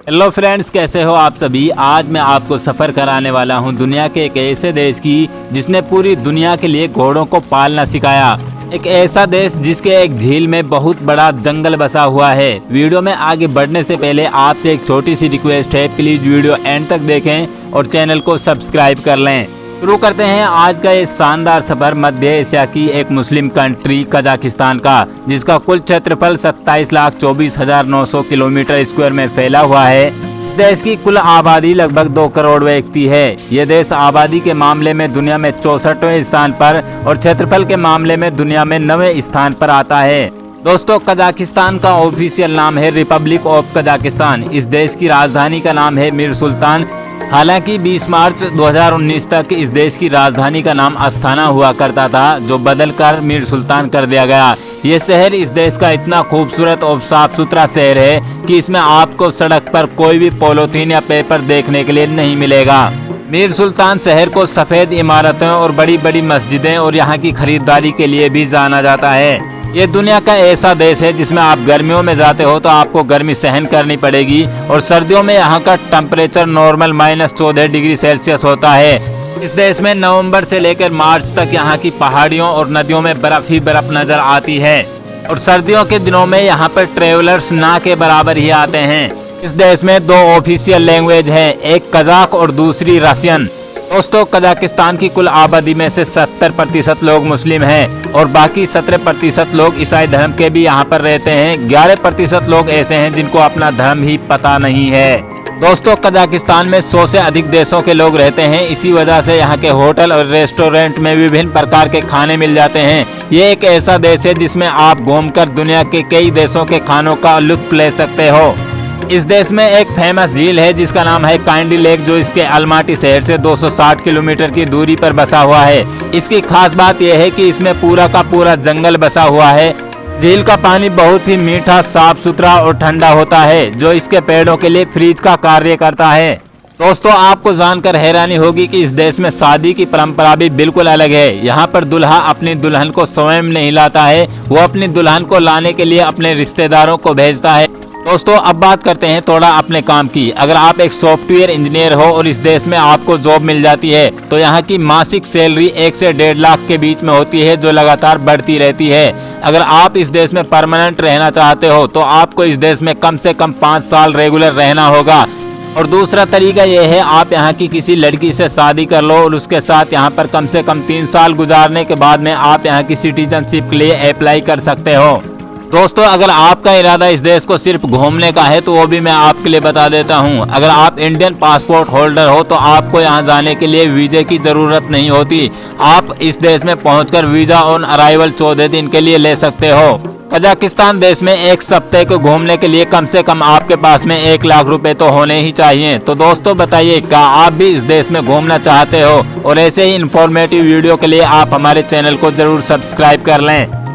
Hello friends, कैसे हो आप सभी। आज मैं आपको सफ़र कराने वाला हूं दुनिया के एक ऐसे देश की जिसने पूरी दुनिया के लिए घोड़ों को पालना सिखाया। एक ऐसा देश जिसके एक झील में बहुत बड़ा जंगल बसा हुआ है। वीडियो में आगे बढ़ने से पहले आपसे एक छोटी सी रिक्वेस्ट है, प्लीज वीडियो एंड तक देखें और चैनल को सब्सक्राइब कर लें। शुरू करते हैं आज का ये शानदार सफर मध्य एशिया की एक मुस्लिम कंट्री कजाकिस्तान का, जिसका कुल क्षेत्रफल 27,24,900 किलोमीटर स्क्वायर में फैला हुआ है। इस देश की कुल आबादी लगभग 2 करोड़ व्यक्ति है। यह देश आबादी के मामले में दुनिया में 64वें स्थान पर और क्षेत्रफल के मामले में दुनिया में 9वें स्थान पर आता है। दोस्तों, कजाकिस्तान का ऑफिशियल नाम है रिपब्लिक ऑफ कजाकिस्तान। इस देश की राजधानी का नाम है मीर सुल्तान। हालांकि 20 मार्च 2019 तक इस देश की राजधानी का नाम अस्थाना हुआ करता था, जो बदलकर मीर सुल्तान कर दिया गया। ये शहर इस देश का इतना खूबसूरत और साफ सुथरा शहर है कि इसमें आपको सड़क पर कोई भी पॉलीथीन या पेपर देखने के लिए नहीं मिलेगा। मीर सुल्तान शहर को सफ़ेद इमारतों और बड़ी बड़ी मस्जिदें और यहाँ की खरीदारी के लिए भी जाना जाता है। ये दुनिया का ऐसा देश है जिसमें आप गर्मियों में जाते हो तो आपको गर्मी सहन करनी पड़ेगी और सर्दियों में यहाँ का टेम्परेचर नॉर्मल -14 डिग्री सेल्सियस होता है। इस देश में नवंबर से लेकर मार्च तक यहाँ की पहाड़ियों और नदियों में बर्फ ही बर्फ नजर आती है और सर्दियों के दिनों में यहाँ पर ट्रेवलर्स ना के बराबर ही आते हैं। इस देश में 2 ऑफिशियल लैंग्वेज है, एक कजाक और दूसरी रशियन। दोस्तों, कजाकिस्तान की कुल आबादी में से 70% लोग मुस्लिम हैं और बाकी 17% लोग ईसाई धर्म के भी यहाँ पर रहते हैं। 11% लोग ऐसे हैं जिनको अपना धर्म ही पता नहीं है। दोस्तों, कजाकिस्तान में 100 से अधिक देशों के लोग रहते हैं। इसी वजह से यहाँ के होटल और रेस्टोरेंट में विभिन्न प्रकार के खाने मिल जाते हैं। ये एक ऐसा देश है जिसमें आप घूमकर दुनिया के कई देशों के खानों का लुत्फ ले सकते हो। इस देश में एक फेमस झील है जिसका नाम है काइंडी लेक, जो इसके अलमाटी शहर से 260 किलोमीटर की दूरी पर बसा हुआ है। इसकी खास बात यह है कि इसमें पूरा का पूरा जंगल बसा हुआ है। झील का पानी बहुत ही मीठा, साफ सुथरा और ठंडा होता है, जो इसके पेड़ों के लिए फ्रिज का कार्य करता है। दोस्तों, आपको जानकर हैरानी होगी कि इस देश में शादी की परंपरा भी बिल्कुल अलग है। यहाँ पर दूल्हा अपनी दुल्हन को स्वयं नहीं लाता है, वो अपनी दुल्हन को लाने के लिए अपने रिश्तेदारों को भेजता है। दोस्तों, अब बात करते हैं थोड़ा अपने काम की। अगर आप एक सॉफ्टवेयर इंजीनियर हो और इस देश में आपको जॉब मिल जाती है तो यहाँ की मासिक सैलरी 1 से 1.5 लाख के बीच में होती है, जो लगातार बढ़ती रहती है। अगर आप इस देश में परमानेंट रहना चाहते हो तो आपको इस देश में कम से कम 5 साल रेगुलर रहना होगा। और दूसरा तरीका यह है, आप यहाँ की किसी लड़की से शादी कर लो और उसके साथ यहाँ पर कम से कम 3 साल गुजारने के बाद में आप यहाँ की सिटीजनशिप के लिए अप्लाई कर सकते हो। दोस्तों, अगर आपका इरादा इस देश को सिर्फ घूमने का है तो वो भी मैं आपके लिए बता देता हूँ। अगर आप इंडियन पासपोर्ट होल्डर हो तो आपको यहाँ जाने के लिए वीज़े की ज़रूरत नहीं होती। आप इस देश में पहुंचकर वीज़ा ऑन अराइवल 14 दिन के लिए ले सकते हो। कजाकिस्तान देश में एक सप्ताह को घूमने के लिए कम से कम आपके पास में 1 लाख रुपए तो होने ही चाहिए। तो दोस्तों, बताइए, क्या आप भी इस देश में घूमना चाहते हो? और ऐसे ही इंफॉर्मेटिव वीडियो के लिए आप हमारे चैनल को जरूर सब्सक्राइब कर लें।